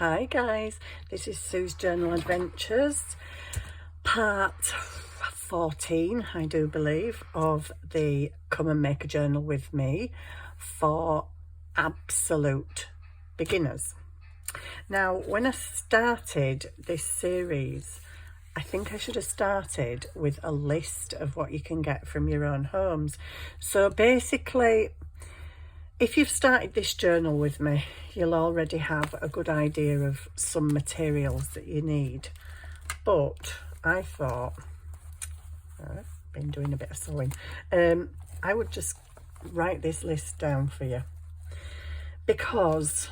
Hi guys, this is Sue's Journal Adventures, part 14, I do believe, of the Come and Make a Journal with Me for absolute beginners. Now, when I started this series, I think I should have started with a list of what you can get from your own homes. So basically, if you've started this journal with me, you'll already have a good idea of some materials that you need. But I thought, I've been doing a bit of sewing, I would just write this list down for you because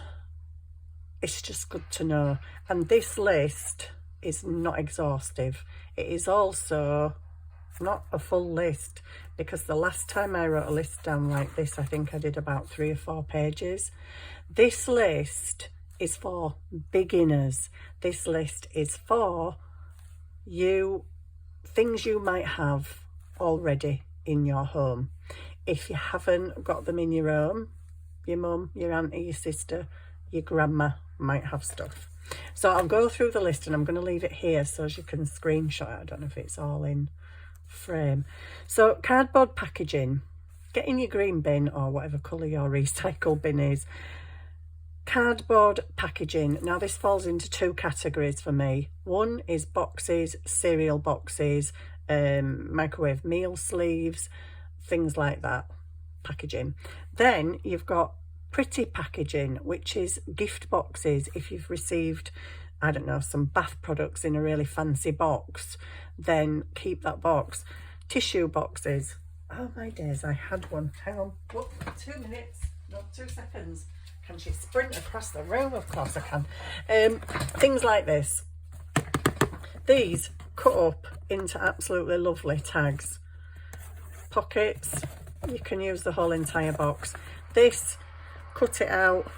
it's just good to know. And this list is not exhaustive. It is also not a full list, because the last time I wrote a list down like this, I think I did about 3 or 4 pages. This list is for beginners. This list is for you, things you might have already in your home. If you haven't got them in your home, your mum, your auntie, your sister, your grandma might have stuff. So I'll go through the list and I'm going to leave it here so as you can screenshot it. I don't know if it's all in frame. So cardboard packaging, get in your green bin or whatever colour your recycle bin is. Cardboard packaging, now this falls into 2 categories for me. One is boxes, cereal boxes, microwave meal sleeves, things like that, packaging. Then you've got pretty packaging, which is gift boxes. If you've received, I don't know, some bath products in a really fancy box, then keep that box. Tissue boxes. Oh my days, I had one. Hang on. Whoop, 2 minutes. No, 2 seconds. Can she sprint across the room? Of course I can. Things like this. These cut up into absolutely lovely tags. Pockets. You can use the whole entire box. This, cut it out.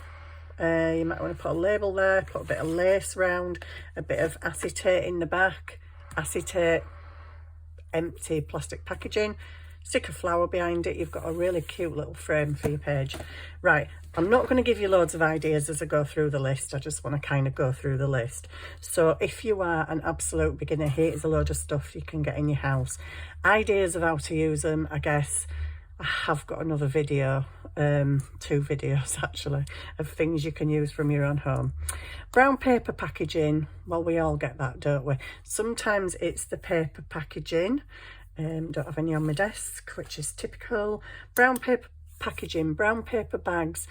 You might want to put a label there, put a bit of lace round, a bit of acetate in the back, acetate, empty plastic packaging, stick a flower behind it. You've got a really cute little frame for your page. Right, I'm not going to give you loads of ideas as I go through the list. I just want to kind of go through the list. So if you are an absolute beginner, here's a load of stuff you can get in your house. Ideas of how to use them, I guess. I have got another video, 2 videos actually, of things you can use from your own home. Brown paper packaging, well, we all get that, don't we? Sometimes it's the paper packaging. Don't have any on my desk, which is typical. Brown paper packaging, brown paper bags.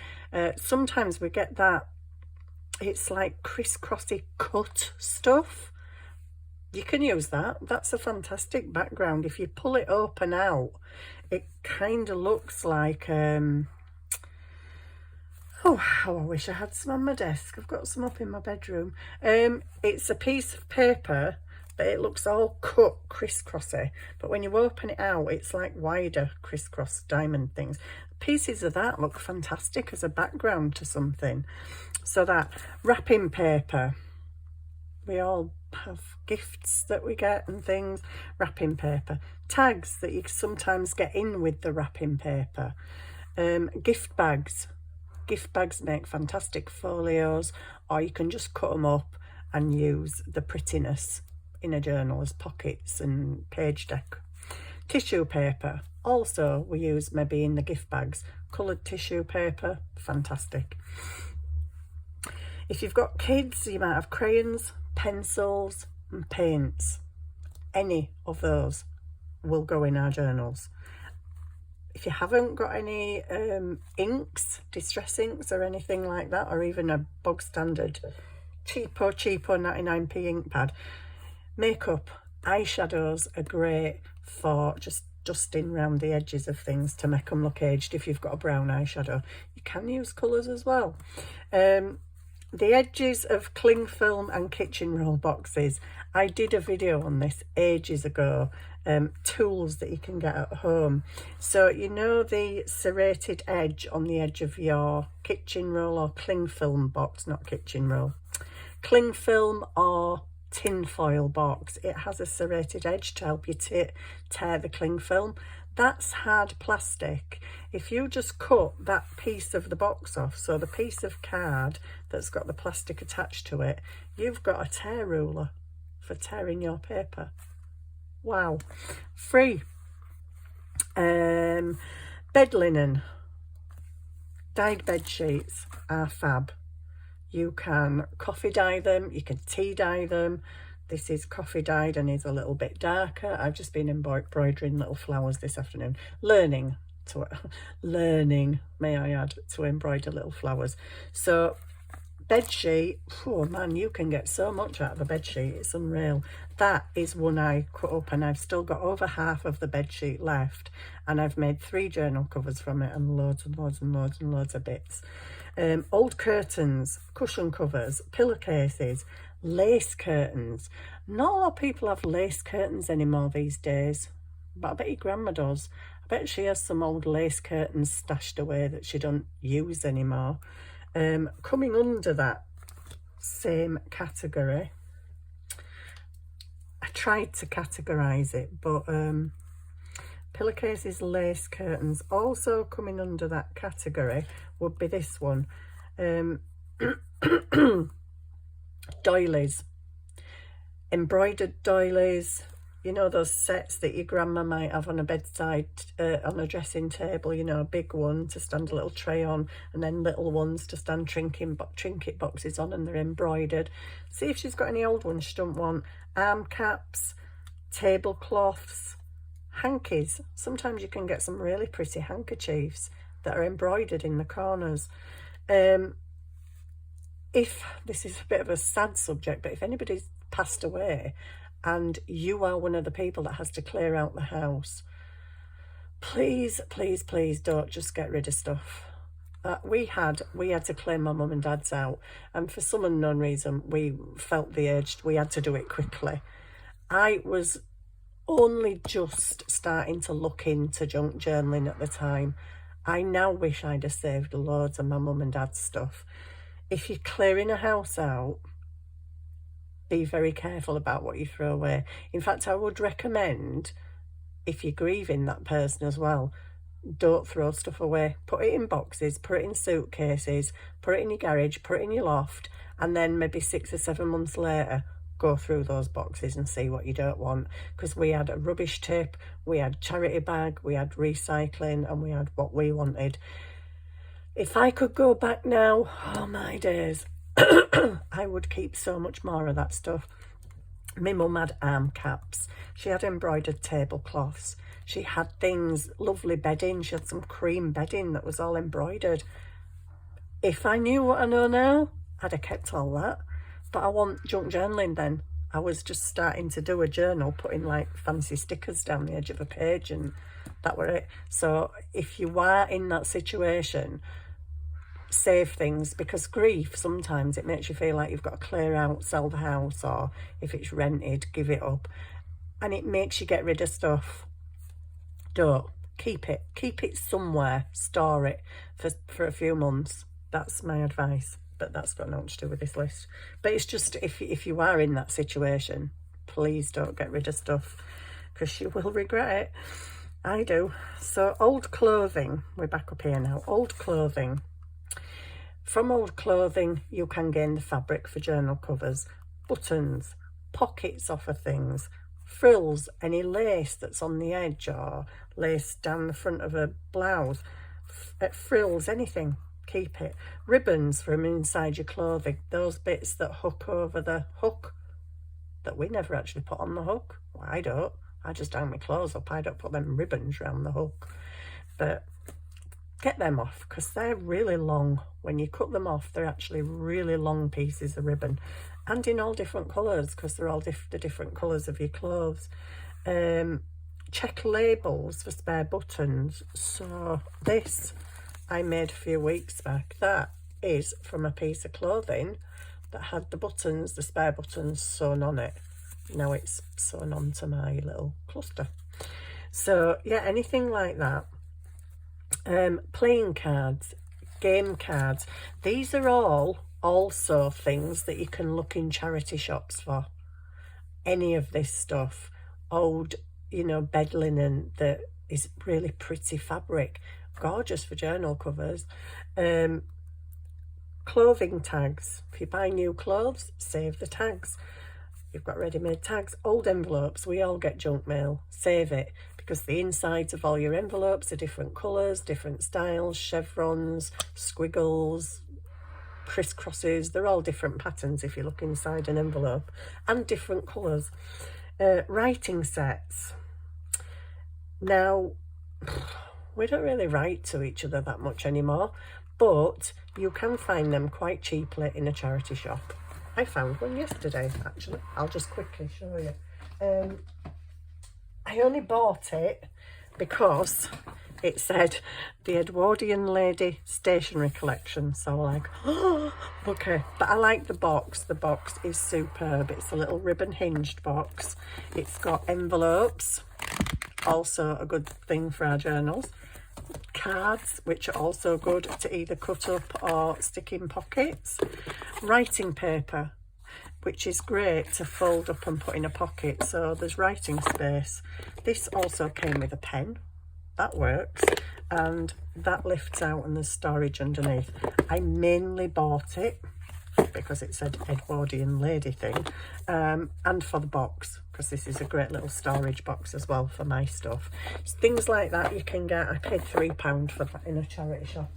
Sometimes we get that, it's like crisscrossy cut stuff. You can use that. That's a fantastic background. If you pull it open out, it kind of looks like, oh, how I wish I had some on my desk. I've got some up in my bedroom. It's a piece of paper, but it looks all cut crisscrossy. But when you open it out, it's like wider crisscross diamond things. Pieces of that look fantastic as a background to something. So that wrapping paper, we all have gifts that we get and things. Wrapping paper, tags that you sometimes get in with the wrapping paper. Gift bags make fantastic folios, or you can just cut them up and use the prettiness in a journal as pockets and page deck. Tissue paper, also we use maybe in the gift bags. Coloured tissue paper, fantastic. If you've got kids, you might have crayons, pencils and paints. Any of those will go in our journals. If you haven't got any inks, distress inks or anything like that, or even a bog standard cheapo 99p ink pad, makeup, eyeshadows are great for just dusting around the edges of things to make them look aged. If you've got a brown eyeshadow, you can use colours as well. The edges of cling film and kitchen roll boxes. I did a video on this ages ago. Tools that you can get at home. So you know the serrated edge on the edge of your kitchen roll or cling film box, not kitchen roll. Cling film or tin foil box. It has a serrated edge to help you tear the cling film. That's hard plastic. If you just cut that piece of the box off, so the piece of card that's got the plastic attached to it, you've got a tear ruler for tearing your paper. Wow. Free. Bed linen. Dyed bed sheets are fab. You can coffee dye them, you can tea dye them. This is coffee dyed and is a little bit darker. I've just been embroidering little flowers this afternoon. Learning, may I add, to embroider little flowers. So bed sheet, oh man, you can get so much out of a bed sheet, it's unreal. That is one I cut up, and I've still got over half of the bed sheet left, and I've made 3 journal covers from it, and loads and loads and loads and loads of bits. Old curtains, cushion covers, pillowcases, lace curtains. Not a lot of people have lace curtains anymore these days, but I bet your grandma does. I bet she has some old lace curtains stashed away that she don't use anymore. Coming under that same category, I tried to categorize it, but pillowcases, lace curtains. Also coming under that category would be this one. Doilies, embroidered doilies, you know, those sets that your grandma might have on a bedside, on a dressing table, you know, a big one to stand a little tray on, and then little ones to stand trinket boxes on, and they're embroidered. See if she's got any old ones she don't want. Arm caps, tablecloths, hankies. Sometimes you can get some really pretty handkerchiefs that are embroidered in the corners. If this is a bit of a sad subject, but if anybody's passed away and you are one of the people that has to clear out the house, please, please, please don't just get rid of stuff. We had to clear my mum and dad's out, and for some unknown reason we felt the urge, we had to do it quickly. I was only just starting to look into junk journaling at the time. I now wish I'd have saved loads of my mum and dad's stuff. If you're clearing a house out, be very careful about what you throw away. In fact, I would recommend, if you're grieving that person as well, don't throw stuff away. Put it in boxes, put it in suitcases, put it in your garage, put it in your loft, and then maybe 6 or 7 months later, go through those boxes and see what you don't want. Because we had a rubbish tip, we had charity bag, we had recycling, and we had what we wanted. If I could go back now, oh my days, I would keep so much more of that stuff. My mum had arm caps. She had embroidered tablecloths. She had things, lovely bedding. She had some cream bedding that was all embroidered. If I knew what I know now, I'd have kept all that. But I want junk journaling then. I was just starting to do a journal, putting like fancy stickers down the edge of a page, and that were it. So if you are in that situation, save things, because grief, sometimes it makes you feel like you've got to clear out, sell the house, or if it's rented, give it up, and it makes you get rid of stuff. Don't. Keep it somewhere, store it for a few months. That's my advice, but that's got nothing to do with this list. But it's just, if you are in that situation, please don't get rid of stuff, because you will regret it. I do. So old clothing, we're back up here now. Old clothing. From old clothing, you can gain the fabric for journal covers, buttons, pockets off of things, frills, any lace that's on the edge or lace down the front of a blouse, frills, anything, keep it. Ribbons from inside your clothing, those bits that hook over the hook that we never actually put on the hook. Well, I don't. I just hang my clothes up. I don't put them ribbons around the hook. But get them off, because they're really long. When you cut them off, they're actually really long pieces of ribbon, and in all different colours, because they're all the different colours of your clothes. Check labels for spare buttons. So this I made a few weeks back. That is from a piece of clothing that had the buttons, the spare buttons, sewn on it. Now it's sewn onto my little cluster. So yeah, anything like that. Playing cards, game cards, these are all also things that you can look in charity shops for. Any of this stuff, old, you know, bed linen that is really pretty fabric, gorgeous for journal covers. Clothing tags, if you buy new clothes, save the tags. You've got ready-made tags. Old envelopes, we all get junk mail, save it, because the insides of all your envelopes are different colours, different styles, chevrons, squiggles, crisscrosses, they're all different patterns if you look inside an envelope, and different colours. Writing sets. Now, we don't really write to each other that much anymore, but you can find them quite cheaply in a charity shop. I found one yesterday, actually. I'll just quickly show you. I only bought it because it said the Edwardian Lady Stationery Collection. So I'm like, oh, okay. But I like the box. The box is superb. It's a little ribbon hinged box. It's got envelopes, also a good thing for our journals. Cards, which are also good to either cut up or stick in pockets. Writing paper, which is great to fold up and put in a pocket, so there's writing space. This also came with a pen, that works, and that lifts out and there's storage underneath. I mainly bought it because it said Edwardian Lady thing, and for the box, because this is a great little storage box as well for my stuff. Things like that you can get. I paid £3 for that in a charity shop.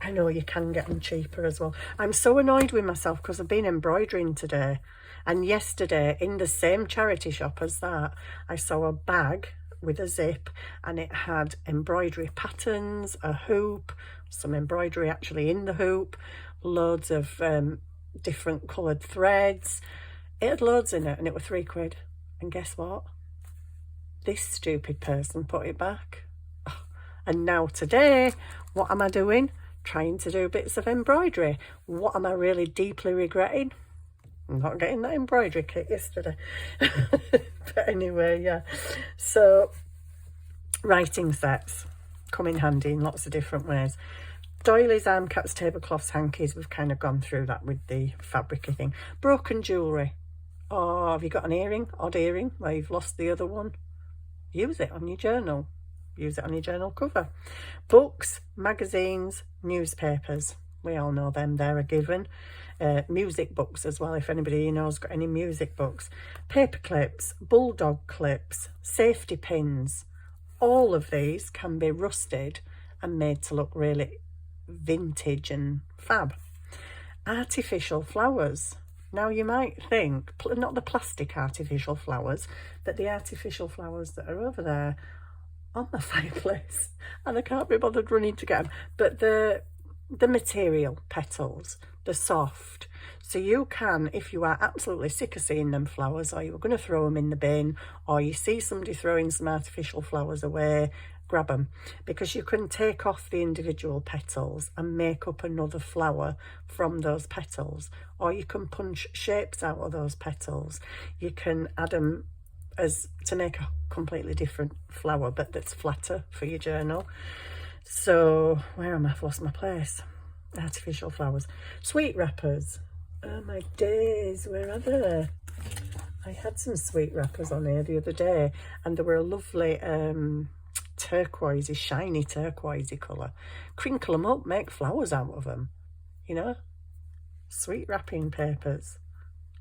I know you can get them cheaper as well. I'm so annoyed with myself because I've been embroidering today, and yesterday in the same charity shop as that, I saw a bag with a zip, and it had embroidery patterns, a hoop, some embroidery actually in the hoop, loads of different coloured threads. It had loads in it, and it was £3. And guess what? This stupid person put it back. And now today, what am I doing? Trying to do bits of embroidery. What am I really deeply regretting? I'm not getting that embroidery kit yesterday. But anyway, yeah. So, writing sets come in handy in lots of different ways. Doilies, arm caps, tablecloths, hankies, we've kind of gone through that with the fabricy thing. Broken jewellery. Or have you got an earring, odd earring, where you've lost the other one? Use it on your journal. Use it on your journal cover. Books, magazines, newspapers. We all know them, they're a given. Music books as well, if anybody you know's got any music books. Paper clips, bulldog clips, safety pins. All of these can be rusted and made to look really vintage and fab. Artificial flowers. Now you might think, not the plastic artificial flowers, but the artificial flowers that are over there on the fireplace, and I can't be bothered running to get them. But the material petals, the soft. So you can, if you are absolutely sick of seeing them flowers, or you're going to throw them in the bin, or you see somebody throwing some artificial flowers away, grab them, because you can take off the individual petals and make up another flower from those petals, or you can punch shapes out of those petals. You can add them as to make a completely different flower, but that's flatter for your journal. So where am I? I've lost my place. Artificial flowers. Sweet wrappers. Oh my days, where are they? I had some sweet wrappers on here the other day, and they were a lovely turquoisey, shiny turquoisey colour. Crinkle them up, make flowers out of them, you know. Sweet wrapping papers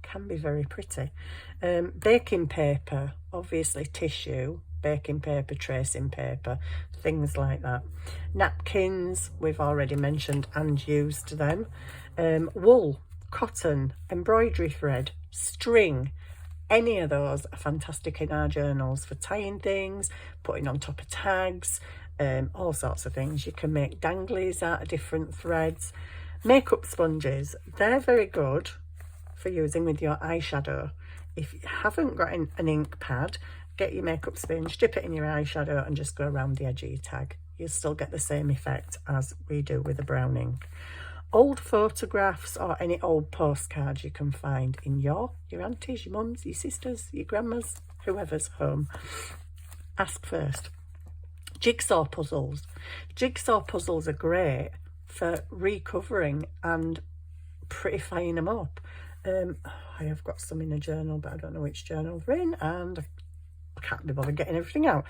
can be very pretty. Baking paper, obviously tissue, baking paper, tracing paper, things like that. Napkins, we've already mentioned and used them. Wool, cotton, embroidery thread, string. Any of those are fantastic in our journals for tying things, putting on top of tags, all sorts of things. You can make danglies out of different threads. Makeup sponges, they're very good for using with your eyeshadow. If you haven't got an ink pad, get your makeup sponge, dip it in your eyeshadow and just go around the edge of your tag. You'll still get the same effect as we do with the brown ink. Old photographs or any old postcards you can find in your aunties, your mums, your sisters, your grandmas, whoever's home. Ask first. Jigsaw puzzles. Jigsaw puzzles are great for recovering and prettifying them up. I have got some in a journal, but I don't know which journal they're in, and I can't be bothered getting everything out.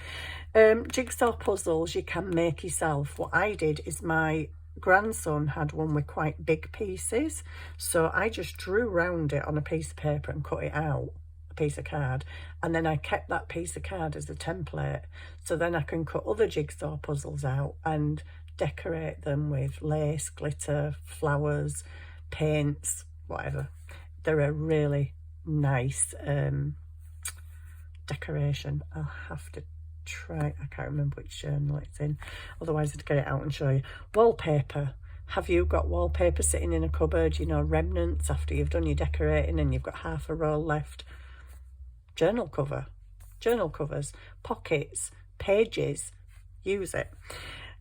Jigsaw puzzles you can make yourself. What I did is my grandson had one with quite big pieces, so I just drew round it on a piece of paper and cut it out, a piece of card, and then I kept that piece of card as a template, so then I can cut other jigsaw puzzles out and decorate them with lace, glitter, flowers, paints, whatever. They're a really nice decoration. I'll have to try, I can't remember which journal it's in, otherwise I'd get it out and show you. Wallpaper. Have you got wallpaper sitting in a cupboard, you know, remnants after you've done your decorating and you've got half a roll left? Journal cover, journal covers, pockets, pages, use it.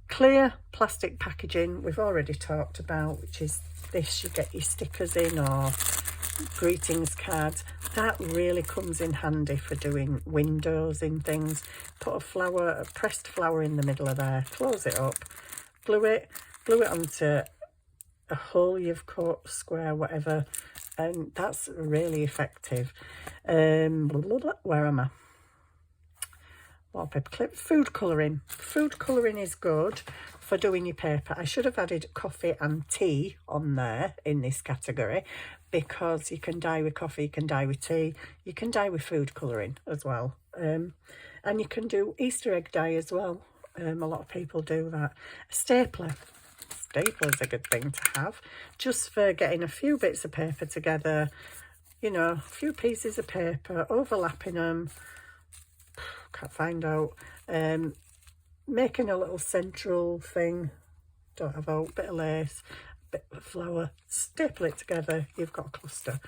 Clear plastic packaging we've already talked about, which is this, you get your stickers in, or greetings cards. That really comes in handy for doing windows in things. Put a flower, a pressed flower in the middle of there, close it up, glue it onto a hole you've cut, square, whatever, and that's really effective. Where am I? Wallpaper clip. Food colouring. Food colouring is good for doing your paper. I should have added coffee and tea on there in this category, because you can dye with coffee, you can dye with tea, you can dye with food colouring as well. And you can do Easter egg dye as well. A lot of people do that. A stapler. Stapler's a good thing to have, just for getting a few bits of paper together, you know, a few pieces of paper, overlapping them, can't find out, making a little central thing, don't have a bit of lace, bit of flower, staple it together, you've got a cluster.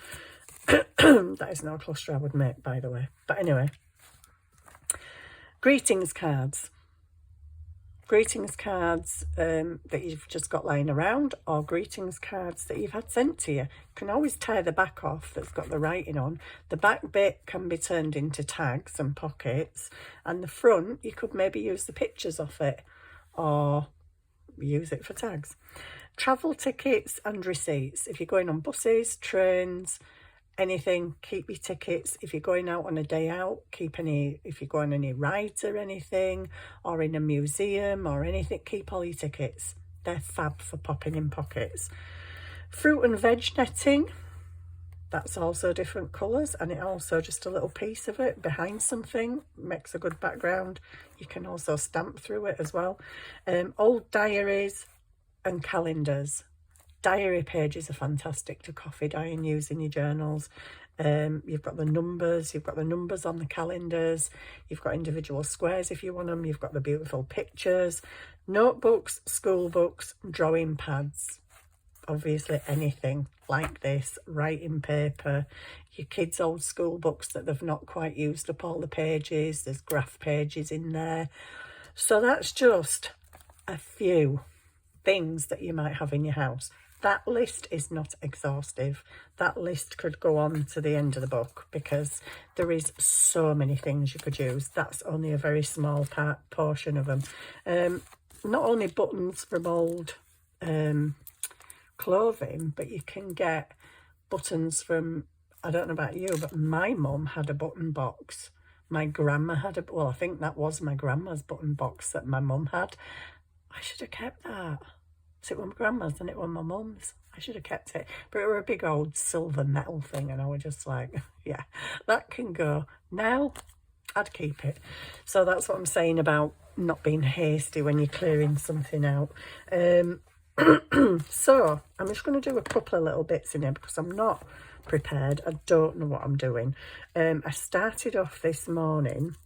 That is not a cluster I would make, by the way, but anyway. Greetings cards. Greetings cards that you've just got lying around, or greetings cards that you've had sent to you. You can always tear the back off that's got the writing on. The back bit can be turned into tags and pockets, and the front you could maybe use the pictures off it or use it for tags. Travel tickets and receipts. If you're going on buses, trains, anything, keep your tickets. If you're going out on a day out, keep any, if you go on any rides or anything, or in a museum or anything, keep all your tickets. They're fab for popping in pockets. Fruit and veg netting, that's also different colours, and it also just a little piece of it behind something makes a good background. You can also stamp through it as well. Old diaries and calendars. Diary pages are fantastic to coffee dye and use in your journals. You've got the numbers on the calendars, you've got individual squares if you want them, you've got the beautiful pictures, notebooks, school books, drawing pads, obviously anything like this, writing paper, your kids' old school books that they've not quite used up all the pages, there's graph pages in there. So that's just a few things that you might have in your house. That list is not exhaustive. That list could go on to the end of the book, because there is so many things you could use. That's only a very small portion of them. Not only buttons from old clothing, but you can get buttons from, I don't know about you, but my mum had a button box. My grandma had well, I think that was my grandma's button box that my mum had. I should have kept that. It was my grandma's and it was my mum's. I should have kept it, but it were a big old silver metal thing, and I was just like, yeah, that can go. Now I'd keep it. So that's what I'm saying about not being hasty when you're clearing something out. So I'm just going to do a couple of little bits in here because I'm not prepared. I don't know what I'm doing. I started off this morning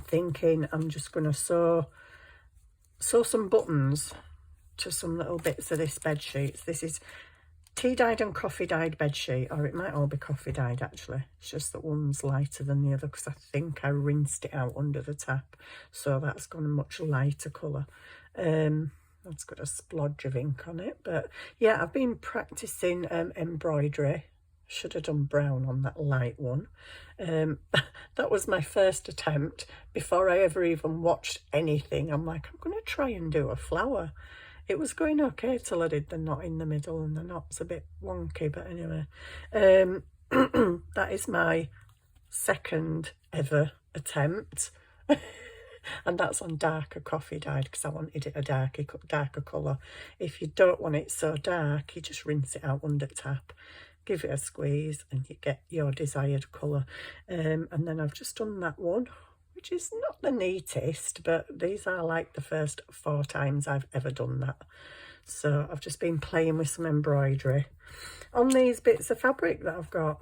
thinking I'm just going to sew some buttons to some little bits of this bed sheets. This is tea dyed and coffee dyed bed sheet, or it might all be coffee dyed actually. It's just that one's lighter than the other because I think I rinsed it out under the tap, so that's gone a much lighter colour. That's got a splodge of ink on it, but yeah, I've been practicing embroidery. Should have done brown on that light one. That was my first attempt. Before I ever even watched anything, I'm like, I'm going to try and do a flower. It was going okay till I did the knot in the middle, and the knot's a bit wonky, but anyway. That is my second ever attempt. And that's on darker coffee dyed because I wanted it a darker colour. If you don't want it so dark, you just rinse it out under tap, give it a squeeze, and you get your desired colour. And then I've just done that one, which is not the neatest, but these are like the first 4 times I've ever done that. So I've just been playing with some embroidery on these bits of fabric that I've got.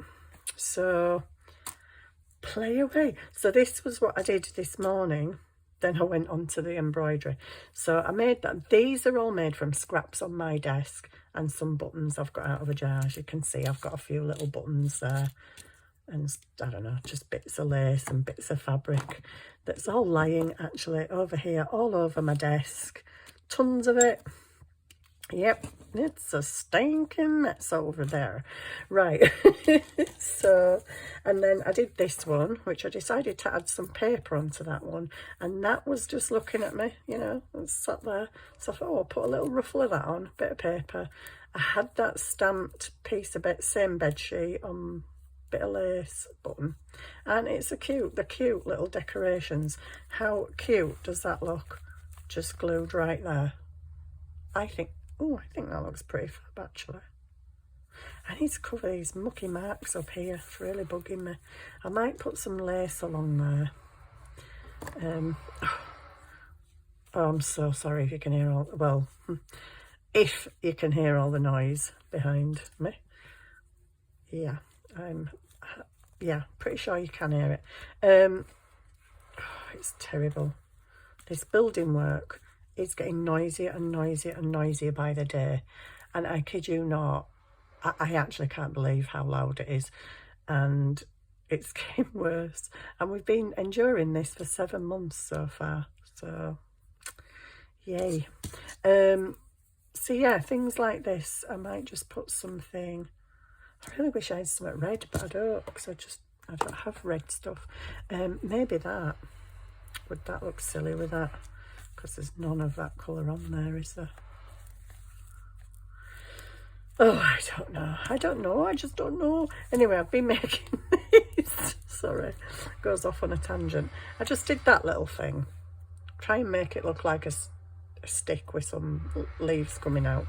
So play away. So this was what I did this morning. Then I went on to the embroidery. So I made that. These are all made from scraps on my desk and some buttons I've got out of a jar. As you can see, I've got a few little buttons there. And I don't know, just bits of lace and bits of fabric that's all lying actually over here, all over my desk. Tons of it. Yep, it's a stinking mess over there. Right. So, and then I did this one, which I decided to add some paper onto that one. And that was just looking at me, you know, and sat there. So I thought, oh, I'll put a little ruffle of that on, a bit of paper. I had that stamped piece of same bed sheet on, bit of lace button. And it's the cute little decorations. How cute does that look? Just glued right there. I think that looks pretty fab, actually. I need to cover these mucky marks up here. It's really bugging me. I might put some lace along there. Oh, I'm so sorry if you can hear all... Well, if you can hear all the noise behind me. Yeah, pretty sure you can hear it. It's terrible. This building work is getting noisier and noisier and noisier by the day, and I kid you not, I actually can't believe how loud it is, and it's getting worse. And we've been enduring this for 7 months so far, so yay. So yeah, things like this. I might just put something. I really wish I had something red, but I don't, because I don't have red stuff. Maybe that. Would that look silly with that? Because there's none of that colour on there, is there? Oh, I don't know. I just don't know. Anyway, I've been making these. Sorry, goes off on a tangent. I just did that little thing. Try and make it look like a stick with some leaves coming out.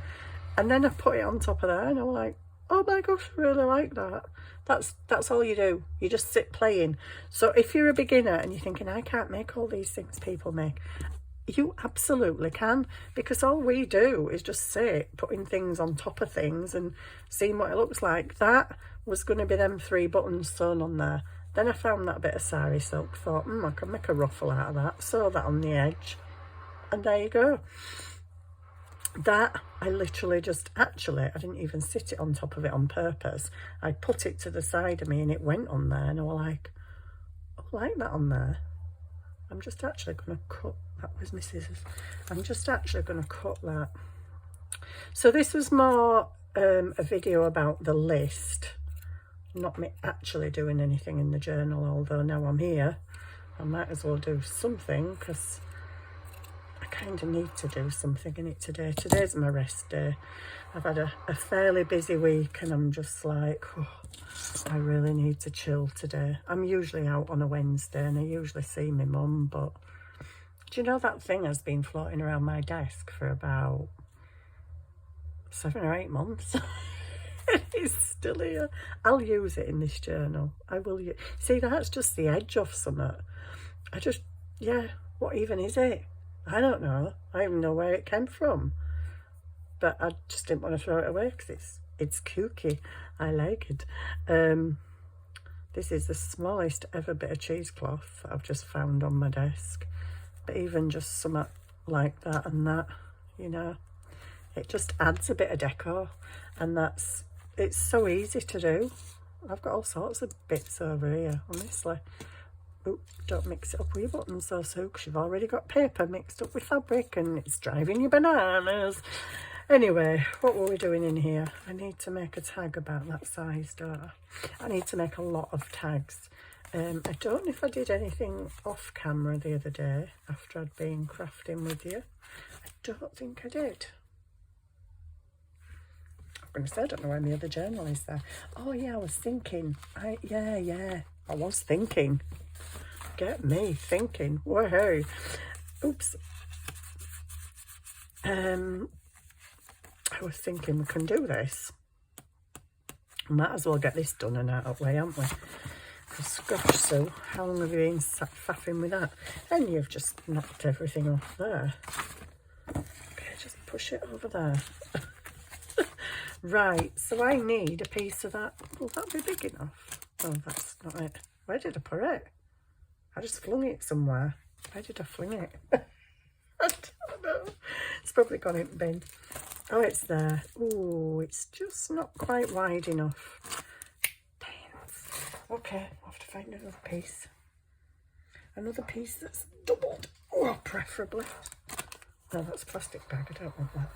And then I put it on top of there, and I'm like, oh my gosh, I really like that. That's all you do. You just sit playing. So if you're a beginner and you're thinking, I can't make all these things people make, you absolutely can, because all we do is just sit putting things on top of things and seeing what it looks like. That was going to be them 3 buttons sewn on there. Then I found that bit of sari silk, thought, I can make a ruffle out of that, sew that on the edge, and there you go. That I literally just, actually, I didn't even sit it on top of it on purpose. I put it to the side of me and it went on there, and I was like, oh, I like that on there. I'm just actually going to cut, that was my scissors. I'm just actually going to cut that. So this was more a video about the list, not me actually doing anything in the journal, although now I'm here, I might as well do something, because I kind of need to do something in it today. Today's my rest day. I've had a fairly busy week, and I'm just like, oh, I really need to chill today. I'm usually out on a Wednesday, and I usually see my mum, but do you know that thing has been floating around my desk for about 7 or 8 months? It's still here. I'll use it in this journal. I will use. See, that's just the edge of something. What even is it? I don't know. I don't even know where it came from. But I just didn't want to throw it away because it's kooky. I like it. This is the smallest ever bit of cheesecloth that I've just found on my desk. But even just something like that and that, you know, it just adds a bit of decor. And it's so easy to do. I've got all sorts of bits over here, honestly. Oop, don't mix it up with your buttons though, Sue, because you've already got paper mixed up with fabric and it's driving you bananas. Anyway, what were we doing in here? I need to make a tag about that size, don't I? I need to make a lot of tags. I don't know if I did anything off camera the other day after I'd been crafting with you. I don't think I did. I'm going to say I don't know where my other journal is there. Oh yeah, I was thinking. I was thinking. get me thinking. Whoa, oops. I was thinking we can do this. Might as well get this done and out of the way, haven't we? Because gosh, Sue, how long have you been sat faffing with that? And you've just knocked everything off there. Okay, just push it over there. Right, so I need a piece of that. Will that be big enough? Oh, that's not it. Where did I put it? I just flung it somewhere. Where did I fling it? I don't know. It's probably gone in the bin. Oh, it's there. Oh, it's just not quite wide enough. Dang. Okay, I'll have to find another piece. Another piece that's doubled. Oh, preferably. No, that's a plastic bag. I don't want that.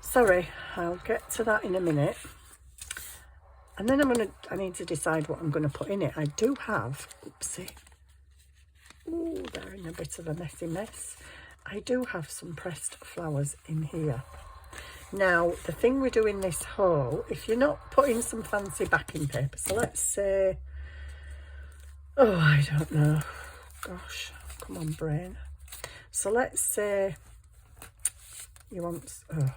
Sorry, I'll get to that in a minute. And then I need to decide what I'm going to put in it. I do have, oopsie. Oh, they're in a bit of a messy mess. I do have some pressed flowers in here. Now, the thing we're doing this haul, if you're not putting some fancy backing paper, so let's say, oh, I don't know. Gosh, come on, brain. So let's say you want, oh,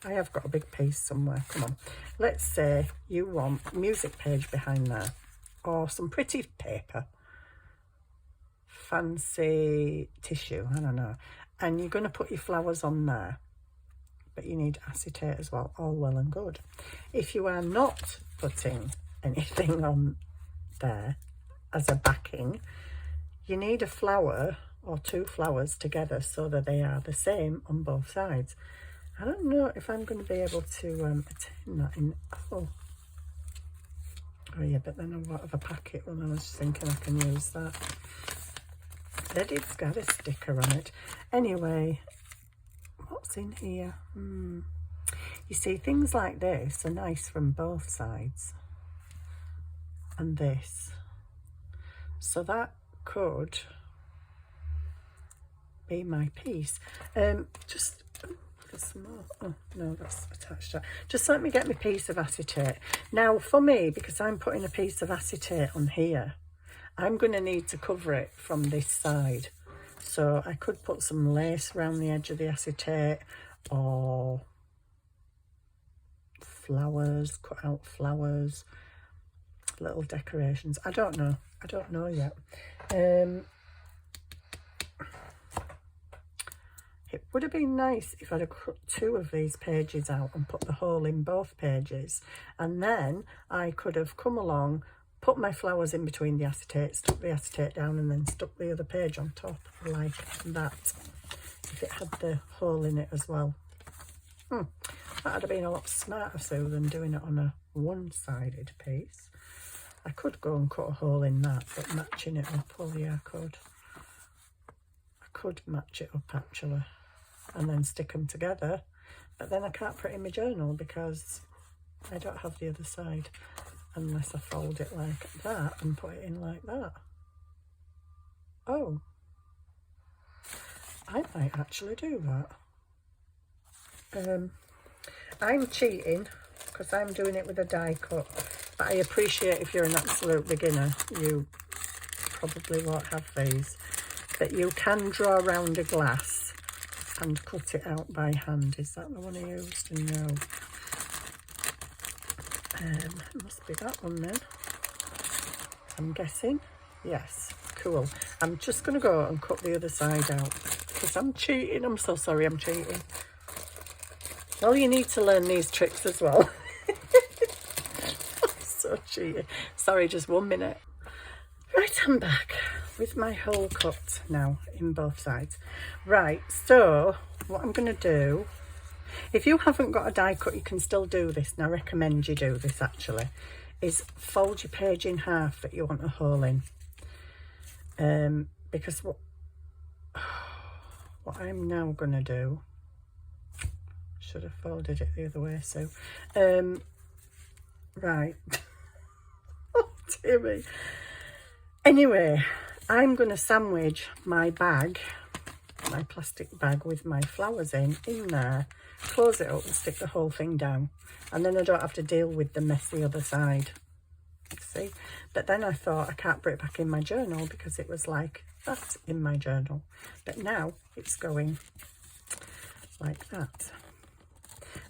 I have got a big piece somewhere. Come on. Let's say you want music page behind there, or some pretty paper, fancy tissue, I don't know. And you're going to put your flowers on there, but you need acetate as well. All well and good. If you are not putting anything on there as a backing, you need a flower or two flowers together so that they are the same on both sides. I don't know if I'm going to be able to attain that in, oh yeah, but then I'm out of a packet. Well, I was just thinking I can use that. That it's got a sticker on it. Anyway, what's in here? You see, things like this are nice from both sides. And this. So that could be my piece. Just some more. Oh no, that's attached to that. Just let me get my piece of acetate. Now for me, because I'm putting a piece of acetate on here, I'm going to need to cover it from this side. So I could put some lace around the edge of the acetate, or flowers, cut out flowers, little decorations. I don't know yet. It would have been nice if I'd have cut two of these pages out and put the hole in both pages, and then I could have come along, put my flowers in between the acetate, stuck the acetate down, and then stuck the other page on top like that, if it had the hole in it as well. That would have been a lot smarter, Sue, than doing it on a one-sided piece. I could go and cut a hole in that, but matching it up, oh yeah, I could match it up actually, and then stick them together, but then I can't put it in my journal because I don't have the other side, unless I fold it like that and put it in like that. Oh, I might actually do that. I'm cheating because I'm doing it with a die cut, but I appreciate if you're an absolute beginner, you probably won't have these, that you can draw around a glass and cut it out by hand. Is that the one I used? No. It must be that one then, I'm guessing. Yes, cool. I'm just going to go and cut the other side out because I'm cheating. I'm so sorry, I'm cheating. Well, you need to learn these tricks as well. I'm so cheating. Sorry, just 1 minute. Right, I'm back with my hole cut now in both sides. Right, so what I'm going to do, if you haven't got a die cut, you can still do this, and I recommend you do this actually, is fold your page in half that you want a hole in. Because what I'm now going to do, should have folded it the other way, so right. Oh dear me. Anyway, I'm going to sandwich my bag, my plastic bag with my flowers in there, close it up and stick the whole thing down, and then I don't have to deal with the messy other side. see. But then I thought I can't put it back in my journal because it was like that in my journal. But now it's going like that.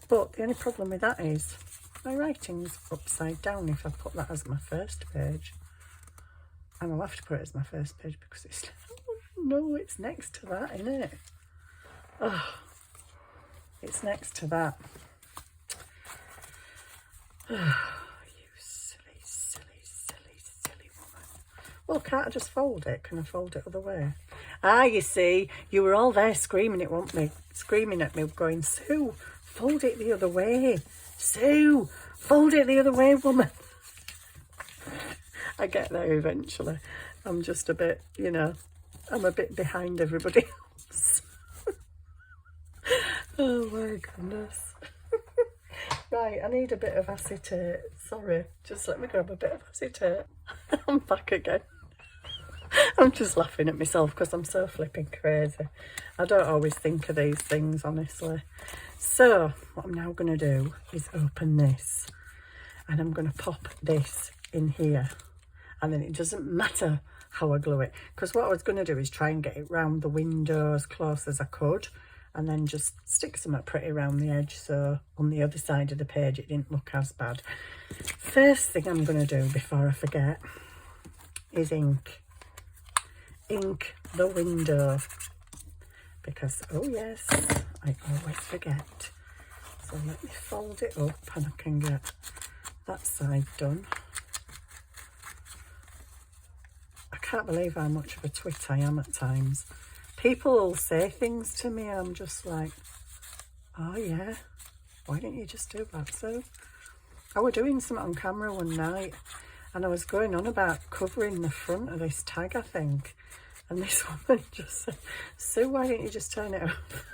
But the only problem with that is my writing's upside down if I put that as my first page. And I'll have to put it as my first page because it's, oh no, it's next to that, isn't it? Oh, it's next to that. Oh, you silly, silly, silly, silly woman. Well, can't I just fold it? Can I fold it other way? Ah, you see, you were all there screaming at me, going, Sue, fold it the other way. Sue, fold it the other way, woman. I get there eventually. I'm just a bit, you know, I'm a bit behind everybody else. Oh my goodness. Right, I need a bit of acetate. Sorry, just let me grab a bit of acetate. I'm back again. I'm just laughing at myself because I'm so flipping crazy. I don't always think of these things, honestly. So, what I'm now going to do is open this. And I'm going to pop this in here. And then it doesn't matter how I glue it. Because what I was going to do is try and get it round the window as close as I could. And then just stick something pretty around the edge. So on the other side of the page, it didn't look as bad. First thing I'm going to do before I forget is ink. Ink the window. Because, oh yes, I always forget. So let me fold it up and I can get that side done. I can't believe how much of a twit I am at times. People will say things to me, I'm just like, oh yeah, why didn't you just do that, Sue? I was doing something on camera one night and I was going on about covering the front of this tag, I think. And this woman just said, Sue, why didn't you just turn it off?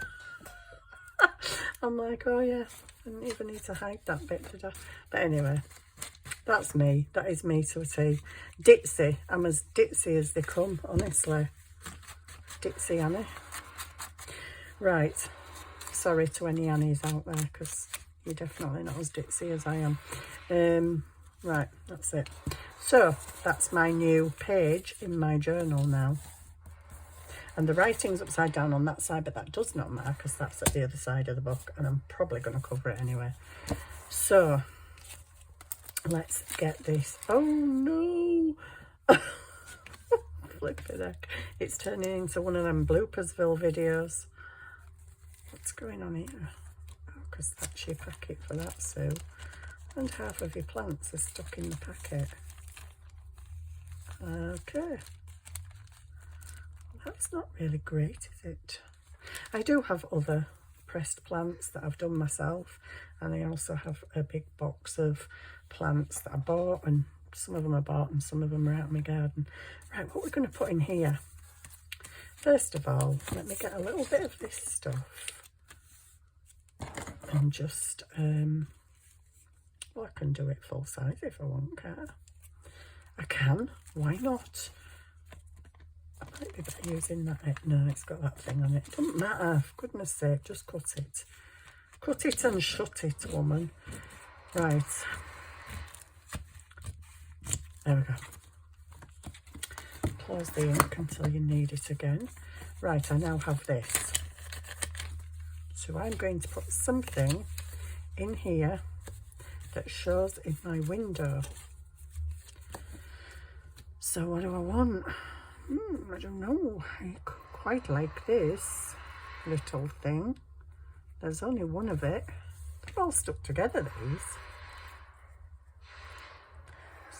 I'm like, oh yeah, I didn't even need to hide that bit, did I? But anyway, that's me. That is me to a T. Ditzy. I'm as ditzy as they come, honestly. Ditzy Annie. Right. Sorry to any Annies out there, because you're definitely not as ditzy as I am. Right, that's it. So, that's my new page in my journal now. And the writing's upside down on that side, but that does not matter because that's at the other side of the book and I'm probably going to cover it anyway. So, let's get this. Oh no! Flipping heck. It's turning into one of them bloopersville videos. What's going on here? Oh, because that's your packet for that, Sue. And half of your plants are stuck in the packet. Okay. That's not really great, is it? I do have other pressed plants that I've done myself, and I also have a big box of plants that I bought, and some of them I bought and some of them are out in my garden. Right, what we're going to put in here, first of all, let me get a little bit of this stuff and just well, I can do it full size if I want, can't I? I can, why not? I might be better using that. No, it's got that thing on it. Doesn't matter, for goodness sake, just cut it. Cut it and shut it, woman. Right. There we go. Close the ink until you need it again. Right, I now have this. So I'm going to put something in here that shows in my window. So what do I want? I don't know. I quite like this little thing. There's only one of it. They're all stuck together, these.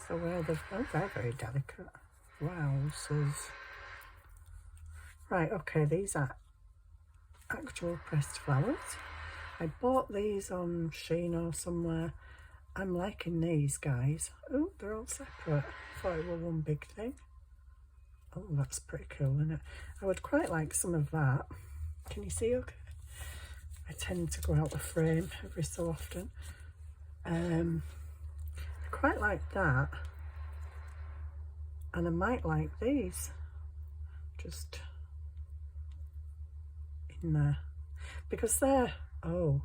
So where they're, oh, they're very delicate. Wow, right, okay, these are actual pressed flowers. I bought these on Shein or somewhere. I'm liking these, guys. Oh, they're all separate. I thought it were one big thing. Oh, that's pretty cool, isn't it? I would quite like some of that. Can you see okay? I tend to go out of frame every so often. I quite like that. And I might like these. Just in there. Because they're, oh,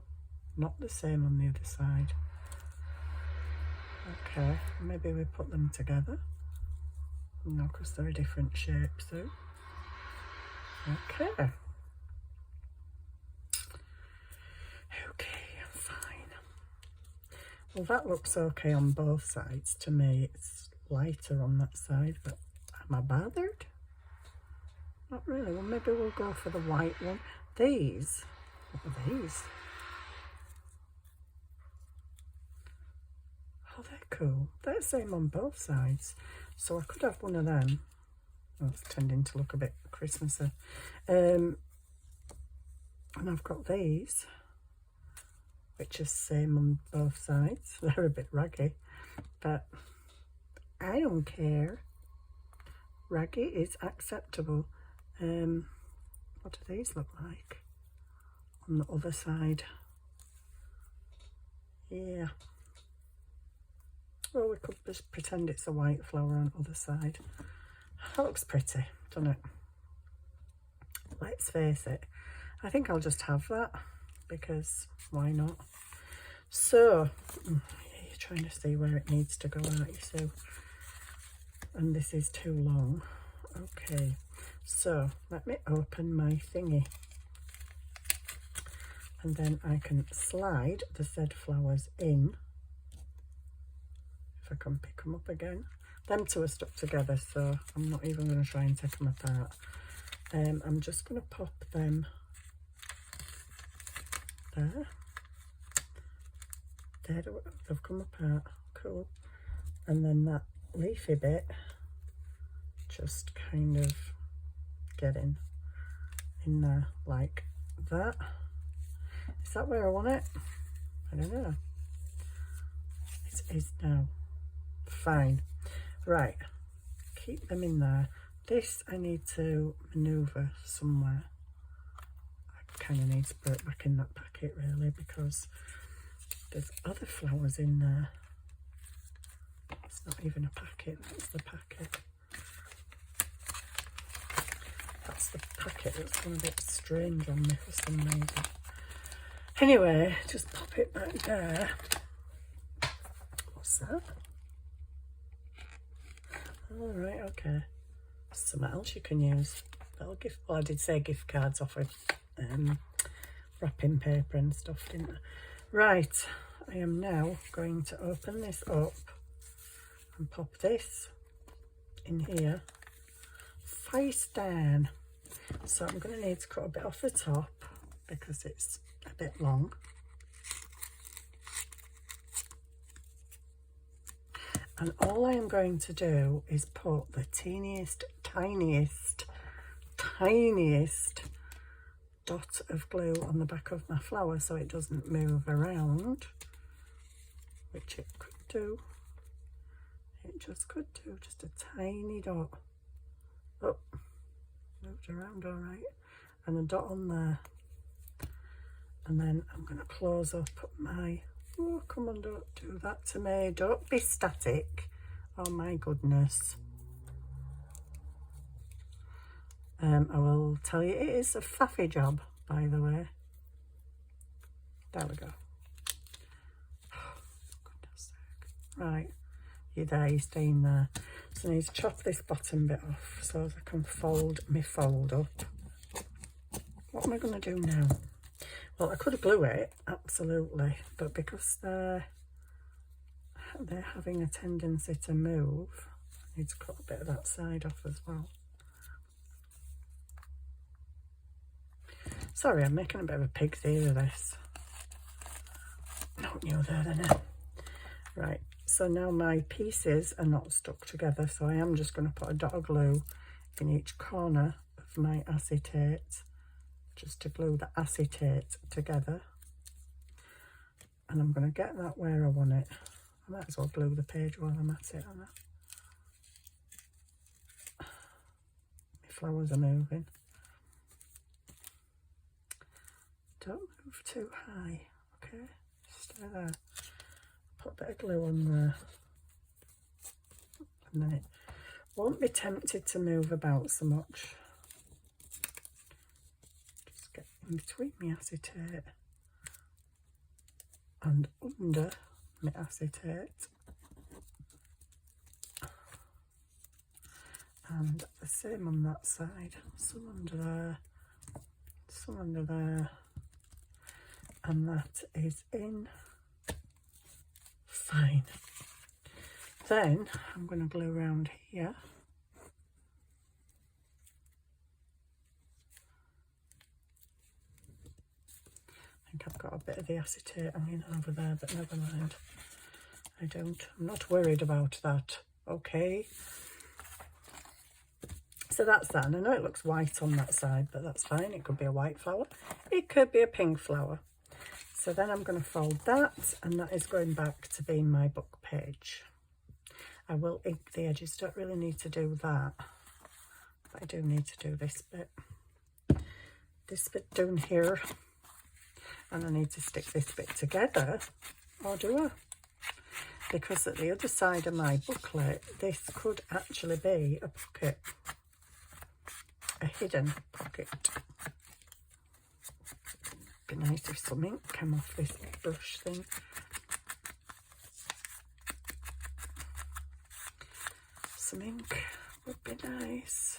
not the same on the other side. Okay, maybe we put them together. No, because they're a different shape, so. Okay. Okay, fine. Well, that looks okay on both sides to me. It's lighter on that side, but am I bothered? Not really. Well, maybe we'll go for the white one. These, what are these? Oh, they're cool. They're the same on both sides. So I could have one of them. Oh, it's tending to look a bit Christmassy. And I've got these, which is same on both sides. They're a bit raggy, but I don't care. Raggy is acceptable. What do these look like on the other side? Yeah. Well, we could just pretend it's a white flower on the other side. That looks pretty, doesn't it? Let's face it. I think I'll just have that because why not? So, you're trying to see where it needs to go, aren't you, Sue? And this is too long. Okay, so let me open my thingy. And then I can slide the said flowers in. If I can pick them up again. Them two are stuck together, so I'm not even going to try and take them apart. I'm just going to pop them there. There, they've come apart. Cool. And then that leafy bit, just kind of getting in there like that. Is that where I want it? I don't know. It is now. Fine. Right. Keep them in there. This I need to manoeuvre somewhere. I kind of need to put it back in that packet really because there's other flowers in there. It's not even a packet, that's the packet. That's the packet that's gone a bit strange on me for some reason. Anyway, just pop it back there. What's that? All right, okay. Something else you can use. Little gift. Well, I did say gift cards off with wrapping paper and stuff, didn't I? Right, I am now going to open this up and pop this in here face down. So I'm going to need to cut a bit off the top because it's a bit long. And all I am going to do is put the teeniest, tiniest dot of glue on the back of my flower so it doesn't move around, which it could do. It just could do, just a tiny dot. Oh, moved around all right. And a dot on there. And then I'm going to close up my... Oh, come on, don't do that to me. Don't be static. Oh, my goodness. I will tell you, it is a faffy job, by the way. There we go. Oh, goodness sake. Right, you're there, you're staying there. So I need to chop this bottom bit off so I can fold my fold up. What am I going to do now? Well, I could glue it, absolutely, but because they're having a tendency to move, I need to cut a bit of that side off as well. Sorry, I'm making a bit of a pig's ear of this. Not new there, then. Right, so now my pieces are not stuck together, so I am just going to put a dot of glue in each corner of my acetate, just to glue the acetate together. And I'm going to get that where I want it. I might as well glue the page while I'm at it, aren't I? My flowers are moving. Don't move too high, okay? Stay there. Put a bit of glue on there. And then it won't be tempted to move about so much. Just get in between my acetate and under my acetate. And the same on that side, some under there, some under there, and that is in fine. Then I'm going to glue around here. I think I've got a bit of the acetate hanging over there, but never mind. I'm not worried about that. Okay. So that's that. And I know it looks white on that side, but that's fine. It could be a white flower. It could be a pink flower. So then I'm going to fold that, and that is going back to being my book page. I will ink the edges. Don't really need to do that, but I do need to do this bit. This bit down here. And I need to stick this bit together, or do I? Because at the other side of my booklet, this could actually be a pocket. A hidden pocket. Be nice if some ink came off this brush thing. Some ink would be nice.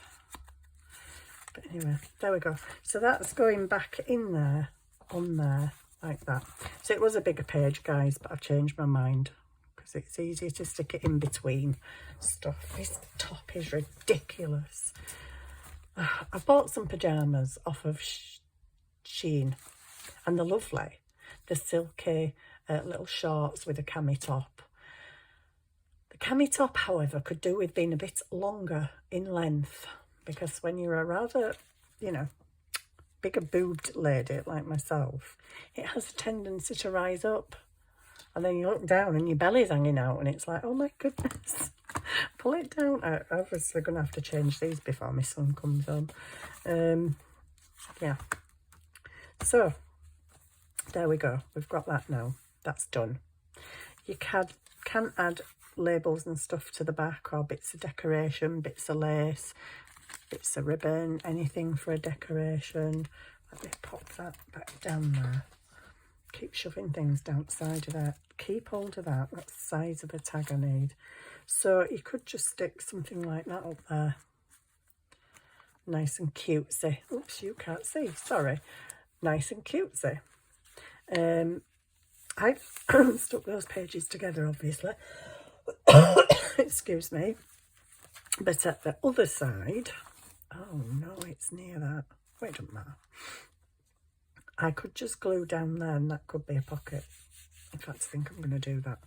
But anyway, there we go. So that's going back in there, on there, like that. So it was a bigger page, guys, but I've changed my mind because it's easier to stick it in between stuff. This top is ridiculous. I bought some pyjamas off of Shein, and they're lovely. The silky little shorts with a cami top. The cami top, however, could do with being a bit longer in length, because when you're a rather, you know, bigger boobed lady like myself, it has a tendency to rise up, and then you look down and your belly's hanging out, and it's like, oh my goodness, pull it down. I'm obviously going to have to change these before my son comes home. Yeah, so there we go. We've got that now. That's done. You can add labels and stuff to the back, or bits of decoration, bits of lace, bits of ribbon, anything for a decoration. Let me pop that back down there. Keep shoving things down the side of that. Keep hold of that. That's the size of the tag I need. So you could just stick something like that up there. Nice and cutesy. Oops, you can't see. Sorry. Nice and cutesy. I've stuck those pages together, obviously. Excuse me. But at the other side, oh no, it's near that. Wait, it doesn't matter. I could just glue down there, and that could be a pocket. In fact, I think I'm going to do that.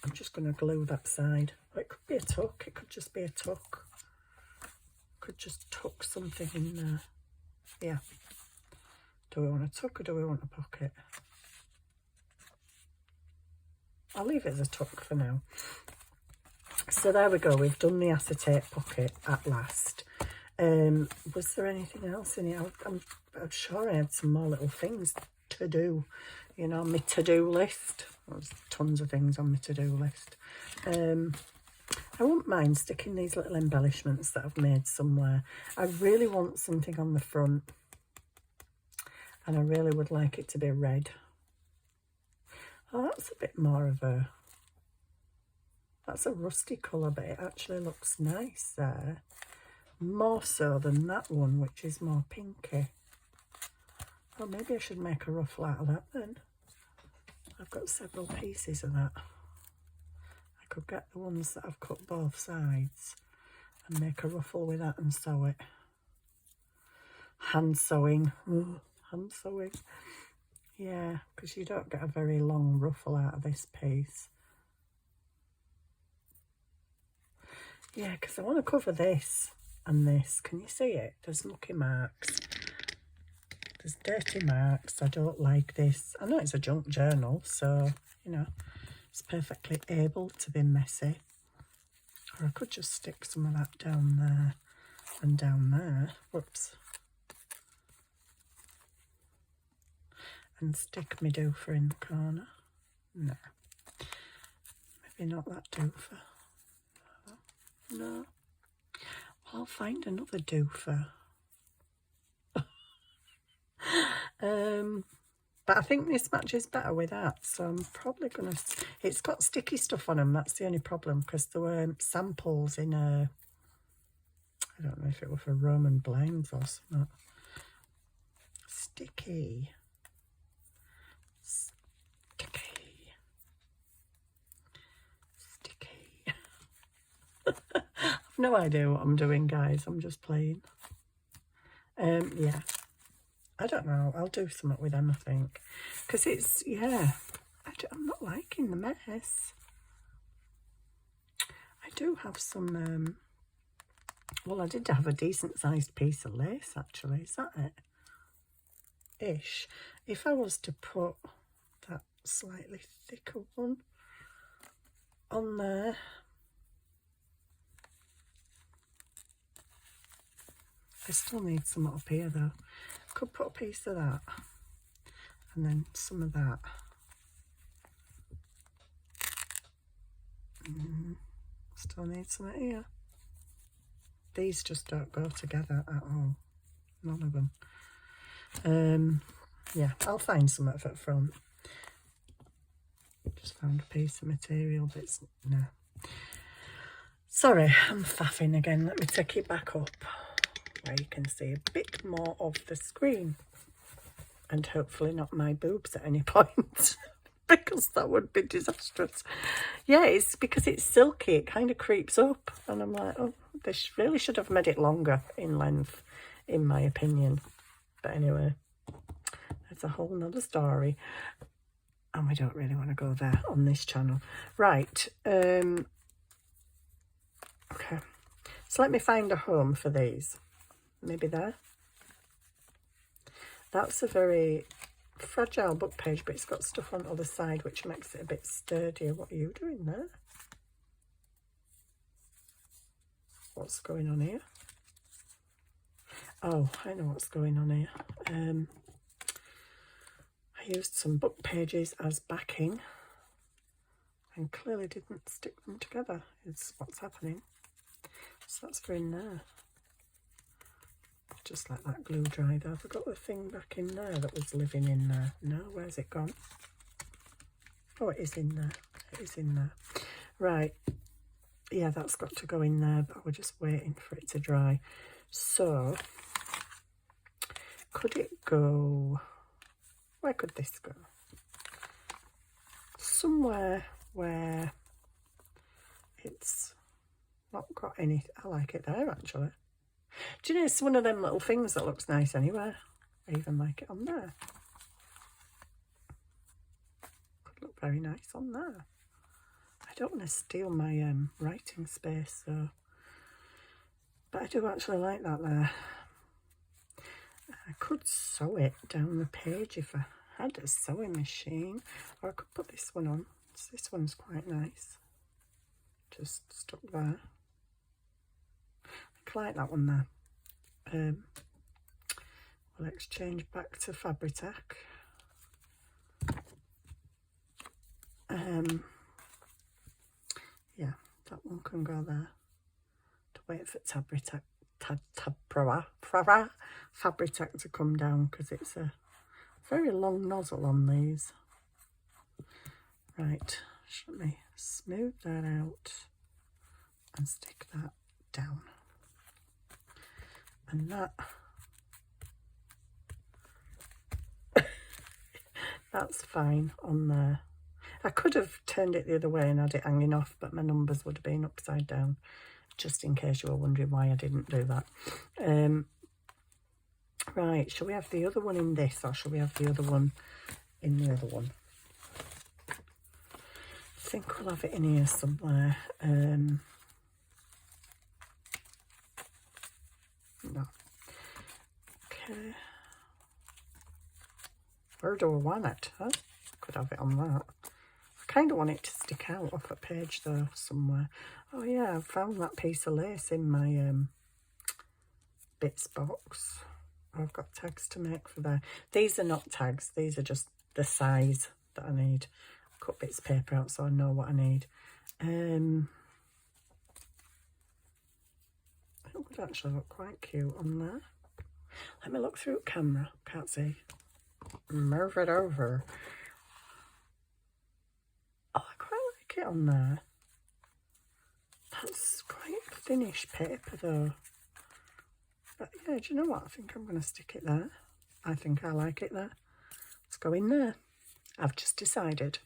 I'm just going to glue that side. Oh, it could be a tuck. It could just be a tuck. Could just tuck something in there. Yeah. Do we want a tuck or do we want a pocket? I'll leave it as a tuck for now. So there we go. We've done the acetate pocket at last. Was there anything else in it? I'm sure I had some more little things to do. You know, my to-do list. There's tons of things on my to-do list. I wouldn't mind sticking these little embellishments that I've made somewhere. I really want something on the front. And I really would like it to be red. Oh, that's a bit more of a... That's a rusty colour, but it actually looks nice there. More so than that one, which is more pinky. Oh, maybe I should make a ruffle out of that then. I've got several pieces of that. I could get the ones that I've cut both sides and make a ruffle with that and sew it. Hand sewing. Hand sewing. Yeah, because you don't get a very long ruffle out of this piece. Yeah, because I want to cover this and this. Can you see it? There's mucky marks. There's dirty marks. I don't like this. I know it's a junk journal, so, you know, it's perfectly able to be messy. Or I could just stick some of that down there and down there. Whoops. And stick my doofer in the corner. No. Maybe not that doofer. No. Well, I'll find another doofer. But I think this matches better with that, so I'm probably gonna... It's got sticky stuff on them, that's the only problem, because there were samples in a I don't know if it were for Roman blinds or something. Sticky. Sticky. Sticky. I've no idea what I'm doing, guys. I'm just playing. Yeah. I don't know. I'll do something with them, I think. Because it's, yeah. I'm not liking the mess. I do have some, well, I did have a decent sized piece of lace, actually. Is that it? Ish. If I was to put that slightly thicker one on there, I still need some up here though. Could put a piece of that and then some of that. Still need some here. These just don't go together at all. None of them. Yeah, I'll find some at the front. Just found a piece of material, but it's no. Sorry, I'm faffing again. Let me take it back up where you can see a bit more of the screen. And hopefully not my boobs at any point. Because that would be disastrous. Yeah, it's because it's silky. It kind of creeps up. And I'm like, oh, they really should have made it longer in length, in my opinion. But anyway, that's a whole nother story. And we don't really want to go there on this channel. Right. Okay. So let me find a home for these. Maybe there. That's a very fragile book page, but it's got stuff on the other side which makes it a bit sturdier. What are you doing there? What's going on here? Oh, I know what's going on here. I used some book pages as backing and clearly didn't stick them together, is what's happening. So that's for in there. Just like that glue dried. Have I got the thing back in there that was living in there? No, where's it gone? Oh, it is in there. It is in there. Right. Yeah, that's got to go in there, but we're just waiting for it to dry. So, could it go... Where could this go? Somewhere where it's not got any... I like it there, actually. Do you know, it's one of them little things that looks nice anywhere. I even like it on there. Could look very nice on there. I don't want to steal my writing space, so... But I do actually like that there. I could sew it down the page if I had a sewing machine. Or I could put this one on. So this one's quite nice. Just stuck there. I like that one there. We'll exchange back to Fabri-Tac. Yeah, that one can go there. To wait for Fabri-Tac to come down because it's a very long nozzle on these. Right, let me smooth that out and stick that down. And that, that's fine on there. I could have turned it the other way and had it hanging off, but my numbers would have been upside down, just in case you were wondering why I didn't do that. Right, shall we have the other one in this, or shall we have the other one in the other one? I think we'll have it in here somewhere. No. Okay. Where do I want it? Huh? Could have it on that. I kind of want it to stick out off a page though, somewhere. Oh yeah, I found that piece of lace in my bits box. I've got tags to make for there. These are not tags. These are just the size that I need. Cut bits of paper out so I know what I need. It would actually look quite cute on there. Let me look through camera. Can't see. Move it over. Oh, I quite like it on there. That's quite thinnish paper though. But yeah, do you know what? I think I'm going to stick it there. I think I like it there. Let's go in there. I've just decided.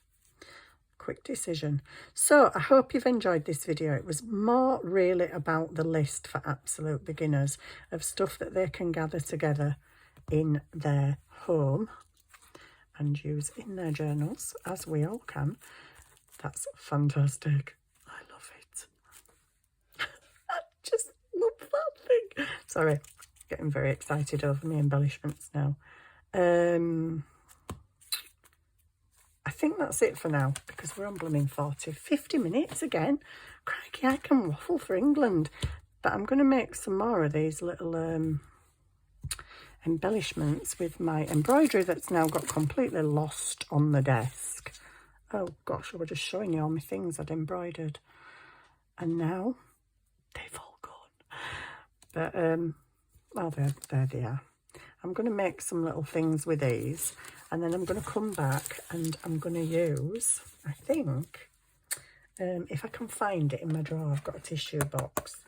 Quick decision. So I hope you've enjoyed this video. It was more really about the list for absolute beginners of stuff that they can gather together in their home and use in their journals, as we all can. That's fantastic. I love it. I just love that thing. Sorry, getting very excited over my embellishments now. I think that's it for now, because we're on blooming 50 minutes again. Crikey, I can waffle for England. But I'm going to make some more of these little embellishments with my embroidery that's now got completely lost on the desk. Oh gosh, I was just showing you all my things I'd embroidered. And now they've all gone. But, well, there they are. I'm going to make some little things with these, and then I'm going to come back and I'm going to use, I think, if I can find it in my drawer, I've got a tissue box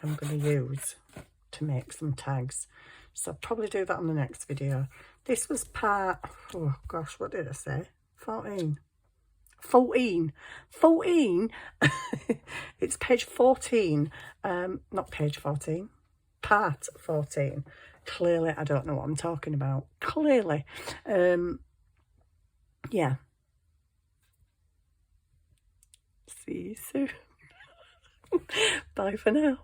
I'm going to use to make some tags. So I'll probably do that on the next video. This was part, oh gosh, what did I say? 14. It's page 14, not page 14, part 14. Clearly, I don't know what I'm talking about. Clearly. Yeah. See you soon. Bye for now.